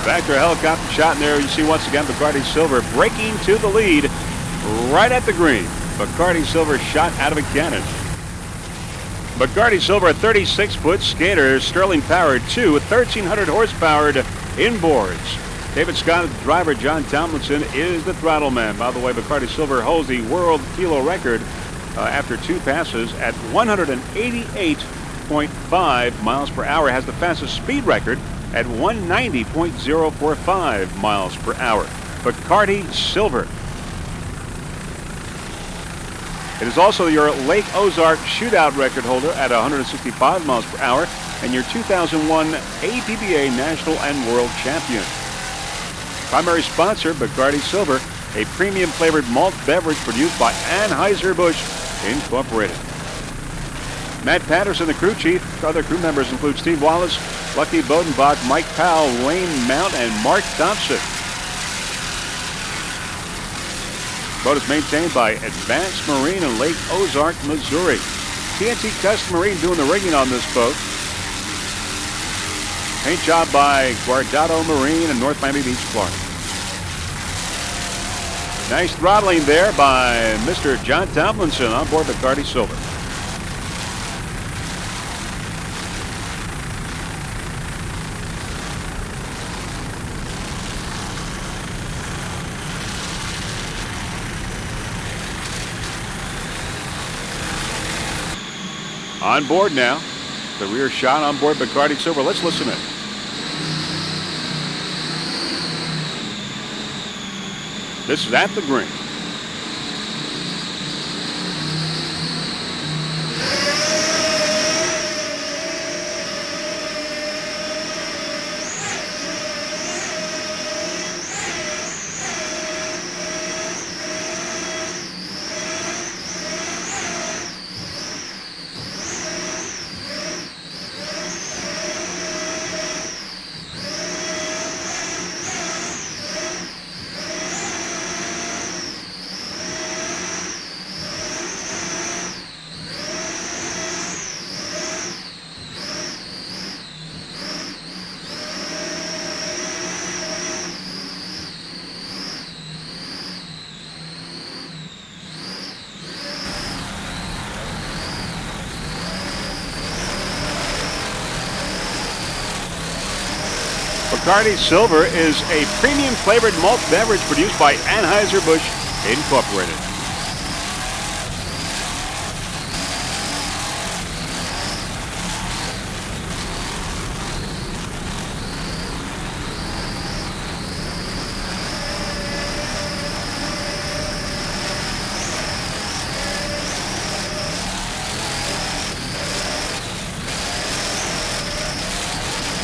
Back to a helicopter shot in there. You see once again Bacardi Silver breaking to the lead right at the green. Bacardi Silver shot out of a cannon. Bacardi Silver, a 36-foot skater, Sterling Power 2, 1,300 horsepower inboards. David Scott, the driver. John Tomlinson is the throttle man. By the way, Bacardi Silver holds the world kilo record after 2 passes at 188.5 miles per hour. Has the fastest speed record at 190.045 miles per hour. Bacardi Silver. It is also your Lake Ozark shootout record holder at 165 miles per hour and your 2001 APBA National and World Champion. Primary sponsor, Bacardi Silver, a premium flavored malt beverage produced by Anheuser-Busch Incorporated. Matt Patterson, the crew chief. Other crew members include Steve Wallace, Lucky Bodenbach, Mike Powell, Wayne Mount, and Mark Thompson. Boat is maintained by Advanced Marine in Lake Ozark, Missouri. TNT Custom Marine doing the rigging on this boat. Paint job by Guardado Marine in North Miami Beach, Florida. Nice throttling there by Mr. John Tomlinson on board Bacardi Silver. On board now. The rear shot on board Bacardi Silver. Let's listen in. This is at the green. Bacardi Silver is a premium flavored malt beverage produced by Anheuser-Busch Incorporated.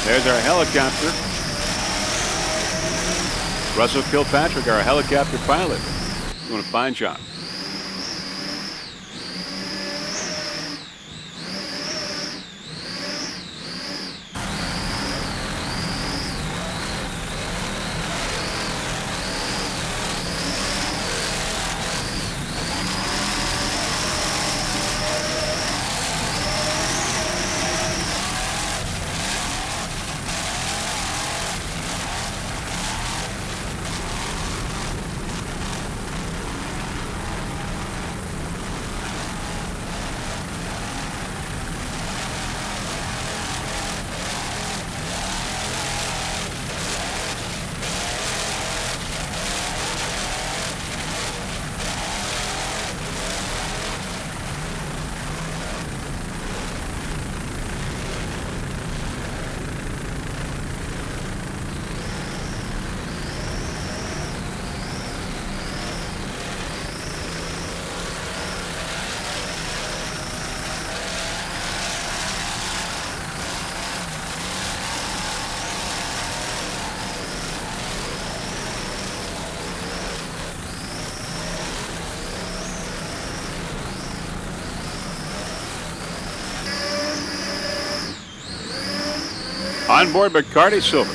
There's our helicopter. Russell Kilpatrick, our helicopter pilot, doing a fine job. On board Bacardi Silver.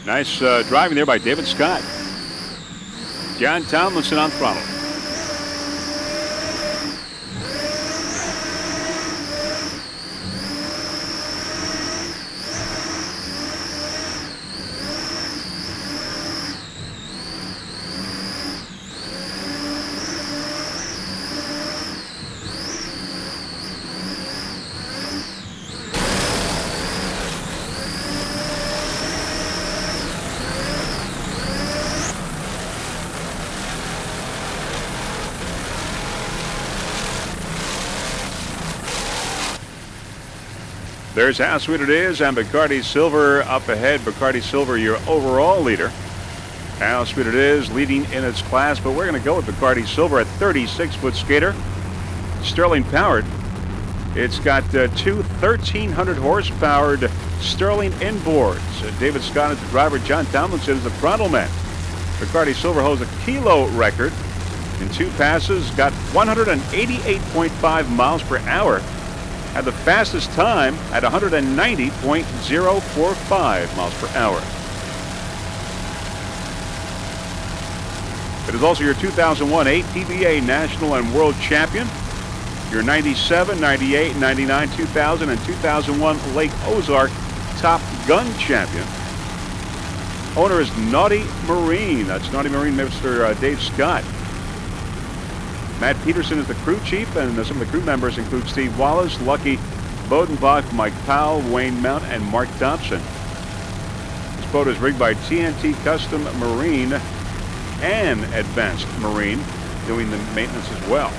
Nice driving there by David Scott. John Tomlinson on throttle. There's How Sweet It Is and Bacardi Silver up ahead. Bacardi Silver, your overall leader. How Sweet It Is leading in its class, but we're going to go with Bacardi Silver, a 36-foot skater. Sterling powered. It's got two 1,300 horsepower Sterling inboards. David Scott is the driver. John Tomlinson is the frontal man. Bacardi Silver holds a kilo record in 2 passes, got 188.5 miles per hour. Had the fastest time at 190.045 miles per hour. It is also your 2001 APBA National and World Champion, your 97, 98, 99, 2000, and 2001 Lake Ozark Top Gun Champion. Owner is Naughty Marine. That's Naughty Marine Mr. Dave Scott. Matt Peterson is the crew chief, and some of the crew members include Steve Wallace, Lucky Bodenbach, Mike Powell, Wayne Mount, and Mark Thompson. This boat is rigged by TNT Custom Marine and Advanced Marine, doing the maintenance as well.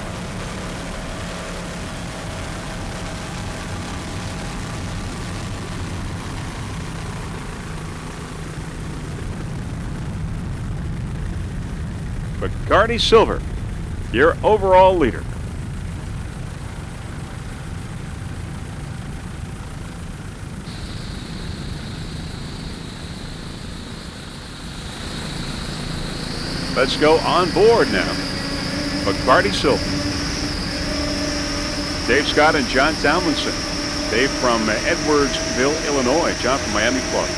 Bacardi Silver, your overall leader. Let's go on board now. Bacardi Silver. Dave Scott and John Tomlinson. Dave from Edwardsville, Illinois. John from Miami, Florida.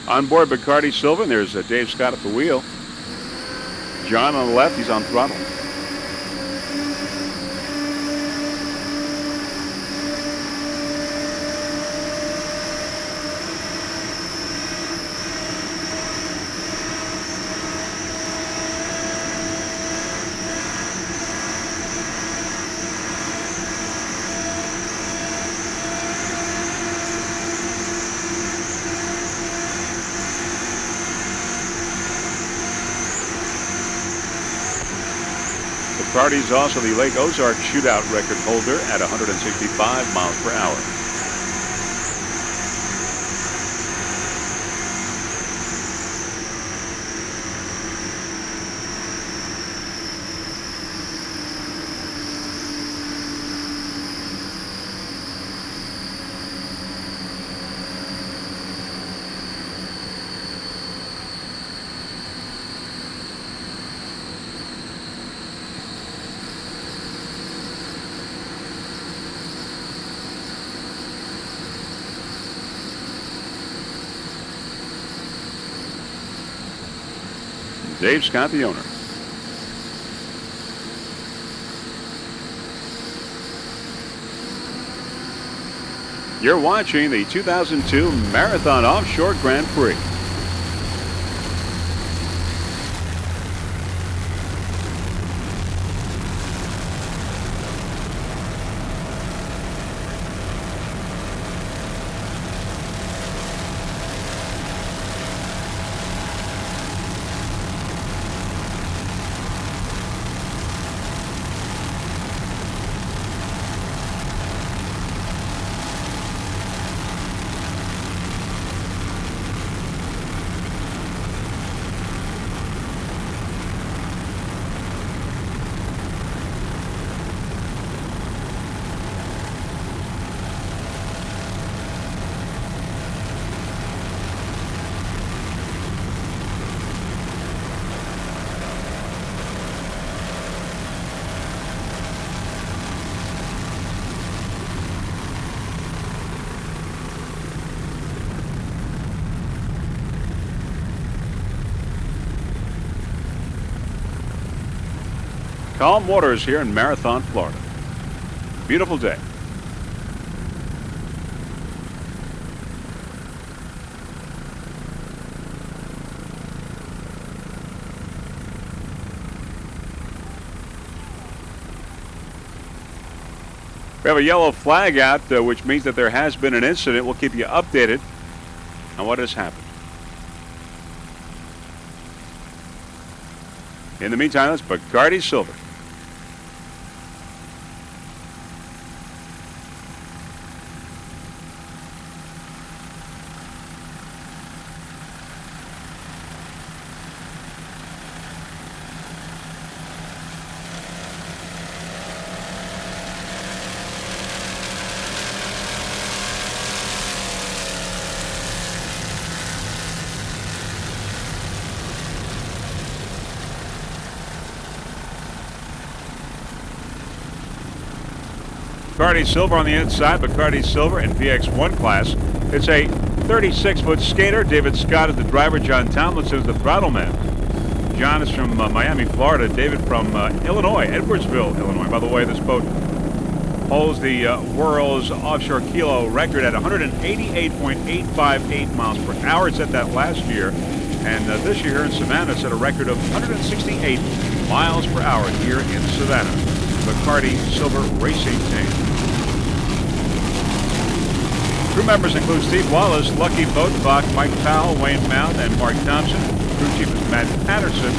On board Bacardi Silver, and there's Dave Scott at the wheel. John on the left, he's on throttle. Bacardi is also the Lake Ozark shootout record holder at 165 miles per hour. Dave Scott, the owner. You're watching the 2002 Marathon Offshore Grand Prix. Calm waters here in Marathon, Florida. Beautiful day. We have a yellow flag out, which means that there has been an incident. We'll keep you updated on what has happened. In the meantime, that's Bacardi Silver. Bacardi Silver on the inside. Bacardi Silver in VX1 class. It's a 36-foot skater. David Scott is the driver. John Tomlinson is the throttle man. John is from Miami, Florida. David from Illinois, Edwardsville, Illinois. By the way, this boat holds the world's offshore kilo record at 188.858 miles per hour. It set that last year. And this year here in Savannah, it set a record of 168 miles per hour here in Savannah. Bacardi Silver Racing Team. Crew members include Steve Wallace, Lucky Boatbach, Mike Powell, Wayne Mount, and Mark Thompson. Crew chief is Matt Patterson.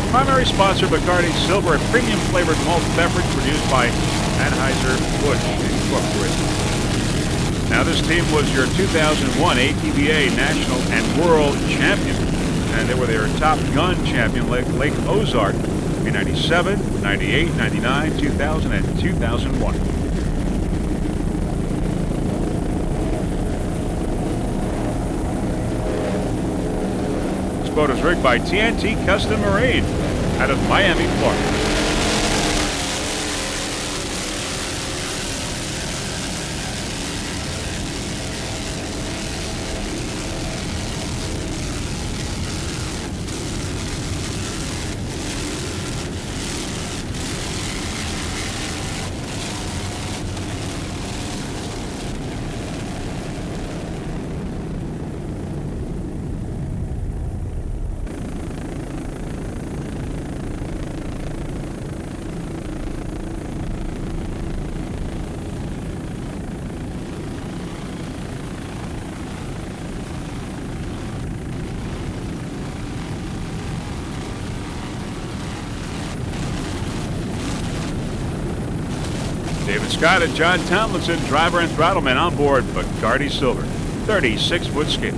Primary sponsor Bacardi Silver, a premium flavored malt beverage produced by Anheuser-Busch Incorporated. Now this team was your 2001 APBA National and World Champion, and they were their Top Gun champion, Lake Ozark, in 97, 98, 99, 2000, and 2001. This boat is rigged by TNT Custom Marine out of Miami, Florida. David Scott and John Tomlinson, driver and throttleman on board Bacardi Silver, 36-foot skater.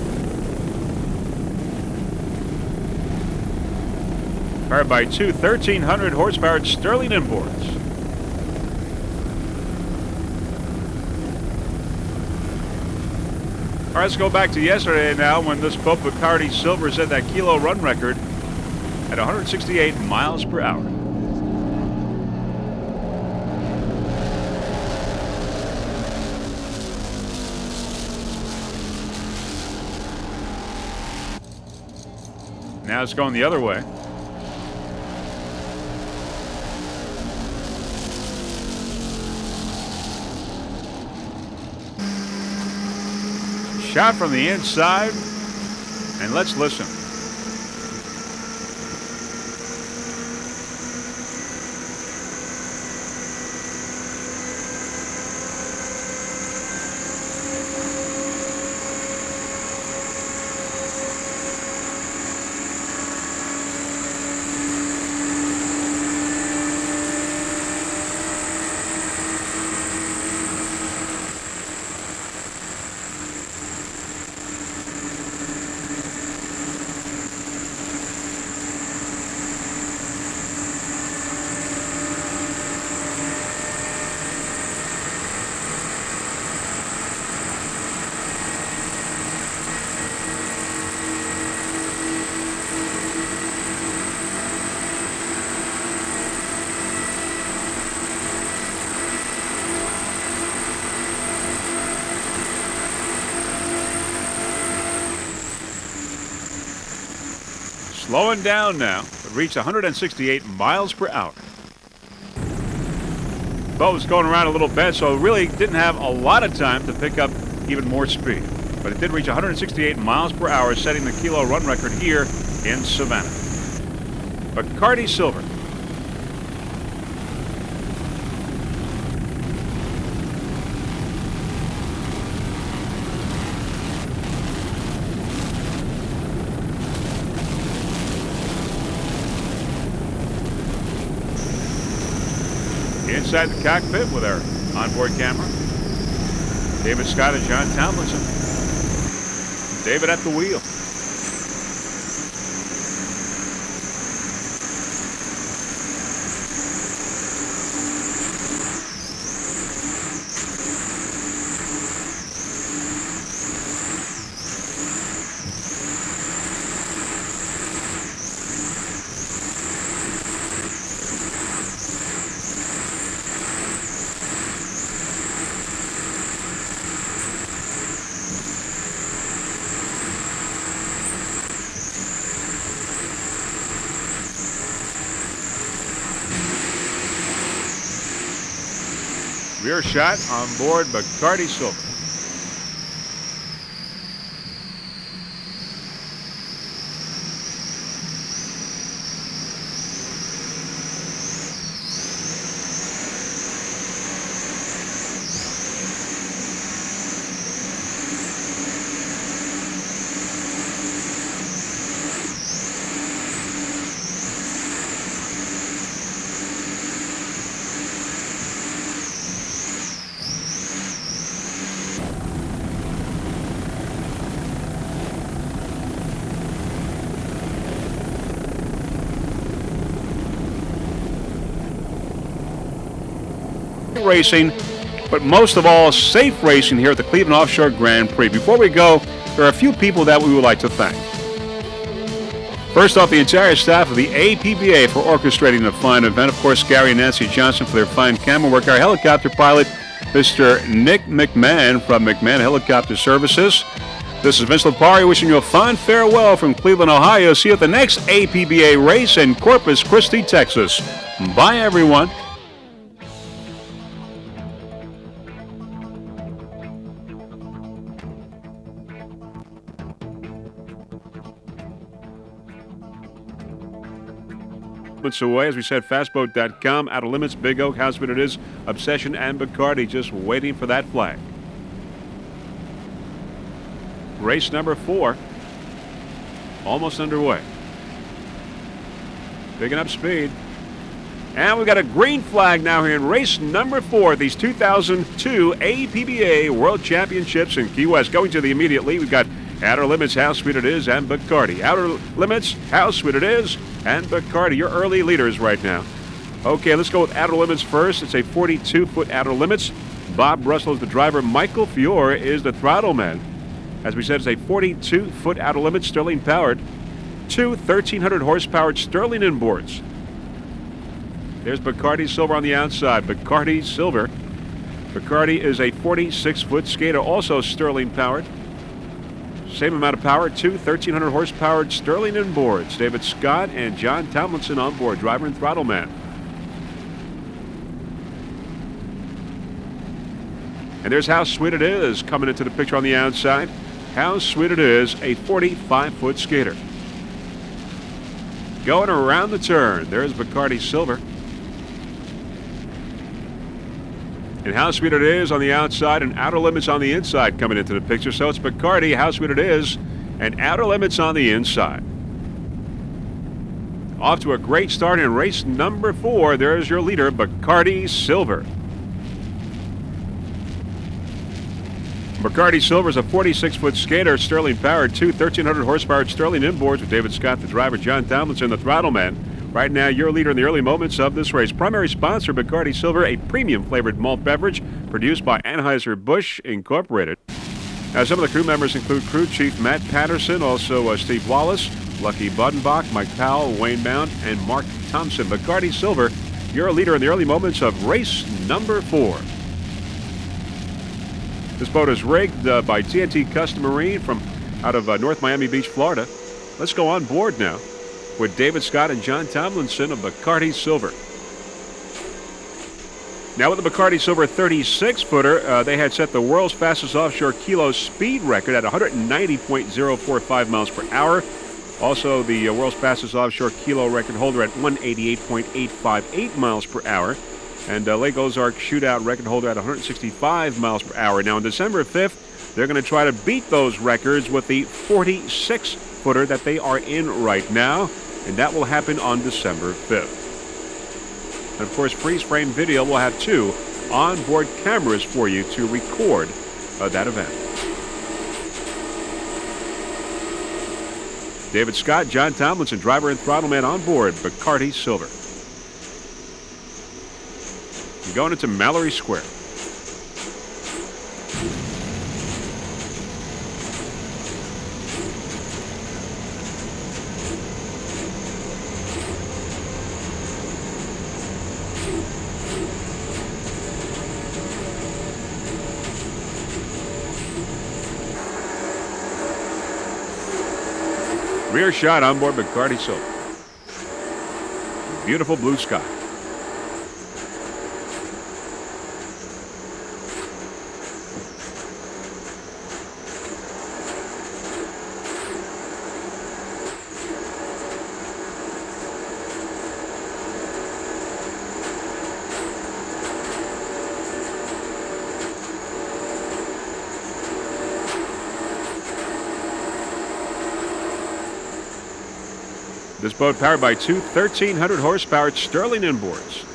Powered by two 1,300 horsepower Sterling inboards. All right, let's go back to yesterday now when this boat Bacardi Silver set that kilo run record at 168 miles per hour. Now it's going the other way. Shot from the inside, and let's listen. Slowing down now, but reached 168 miles per hour. boat was going around a little bit, so it really didn't have a lot of time to pick up even more speed. But it did reach 168 miles per hour, setting the kilo run record here in Savannah. Bacardi Silver. Inside the cockpit with our onboard camera, David Scott and John Tomlinson. David at the wheel. Rear shot on board Bacardi Silver. Racing, but most of all, safe racing here at the Cleveland Offshore Grand Prix. Before we go, there are a few people that we would like to thank. First off, the entire staff of the APBA for orchestrating the fine event. Of course, Gary and Nancy Johnson for their fine camera work. Our helicopter pilot, Mr. Nick McMahon from McMahon Helicopter Services. This is Vince Lipari wishing you a fond farewell from Cleveland, Ohio. See you at the next APBA race in Corpus Christi, Texas. Bye, everyone. Away, as we said, fastboat.com, Outer Limits, Big Oak, How Sweet It Is, Obsession, and Bacardi just waiting for that flag. Race number 4 almost underway. Picking up speed. And we've got a green flag now here in race number 4, these 2002 APBA World Championships in Key West. Going to the immediate lead, we've got Outer Limits, How Sweet It Is, and Bacardi. Outer Limits, How Sweet It Is, and Bacardi, your early leaders right now. Okay, let's go with Outer Limits first. It's a 42-foot Outer Limits. Bob Russell is the driver. Michael Fiore is the throttle man. As we said, it's a 42-foot Outer Limits, Sterling powered. 2 1,300 horsepower Sterling inboards. There's Bacardi Silver on the outside. Bacardi Silver. Bacardi is a 46-foot skater, also Sterling powered. Same amount of power, 2 1,300 horsepower Sterling inboards. David Scott and John Tomlinson on board, driver and throttle man. And there's How Sweet It Is coming into the picture on the outside. How Sweet It Is, a 45-foot skater. Going around the turn, there's Bacardi Silver. And How Sweet It Is on the outside and Outer Limits on the inside coming into the picture. So it's Bacardi, How Sweet It Is, and Outer Limits on the inside. Off to a great start in race number 4. There's your leader, Bacardi Silver. Bacardi Silver is a 46-foot skater, Sterling powered, 2 1,300 horsepower Sterling inboards with David Scott, the driver, John Tomlinson, the throttle man. Right now, your leader in the early moments of this race. Primary sponsor, Bacardi Silver, a premium flavored malt beverage produced by Anheuser-Busch Incorporated. Now, some of the crew members include crew chief Matt Patterson, also Steve Wallace, Lucky Budenbach, Mike Powell, Wayne Mount, and Mark Thompson. Bacardi Silver, your leader in the early moments of race number 4. This boat is rigged by TNT Custom Marine from out of North Miami Beach, Florida. Let's go on board now with David Scott and John Tomlinson of Bacardi Silver. Now with the Bacardi Silver 36-footer, they had set the world's fastest offshore kilo speed record at 190.045 miles per hour. Also, the world's fastest offshore kilo record holder at 188.858 miles per hour. And Lake Ozark shootout record holder at 165 miles per hour. Now, on December 5th, they're going to try to beat those records with the 46-footer that they are in right now. And that will happen on December 5th. And, of course, freeze-frame video will have 2 onboard cameras for you to record that event. David Scott, John Tomlinson, driver and throttle man on board Bacardi Silver. We're going into Mallory Square. Rear shot on board Bacardi Silver. Beautiful blue sky. This boat powered by 2 1,300 horsepower Sterling inboards.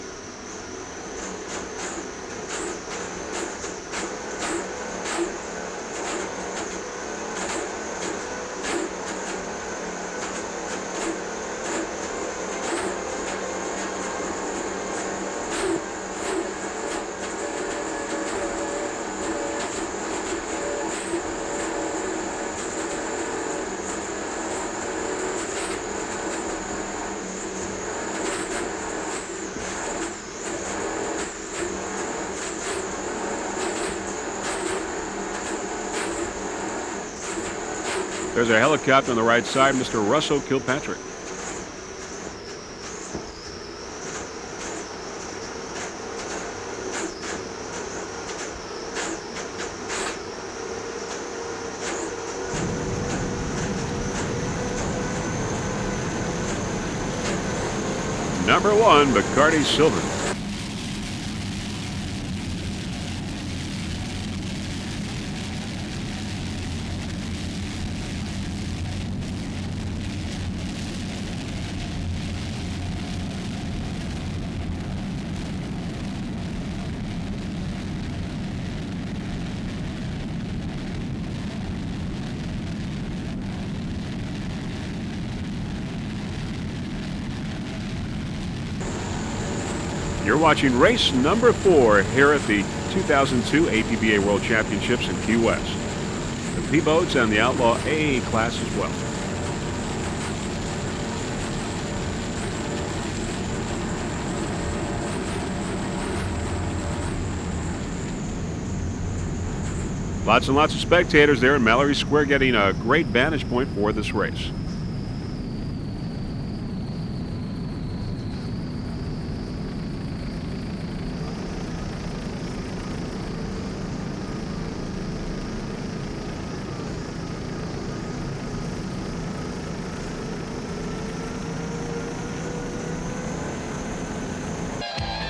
There's a helicopter on the right side, Mr. Russell Kilpatrick. Number 1, Bacardi Silver. You're watching race number 4 here at the 2002 APBA World Championships in Key West. The P-Boats and the Outlaw A class as well. Lots and lots of spectators there in Mallory Square getting a great vantage point for this race.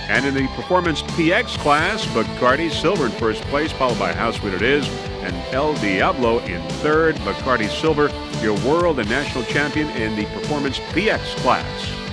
And in the Performance PX class, Bacardi Silver in first place, followed by How Sweet It Is, and El Diablo in third. Bacardi Silver, your world and national champion in the Performance PX class.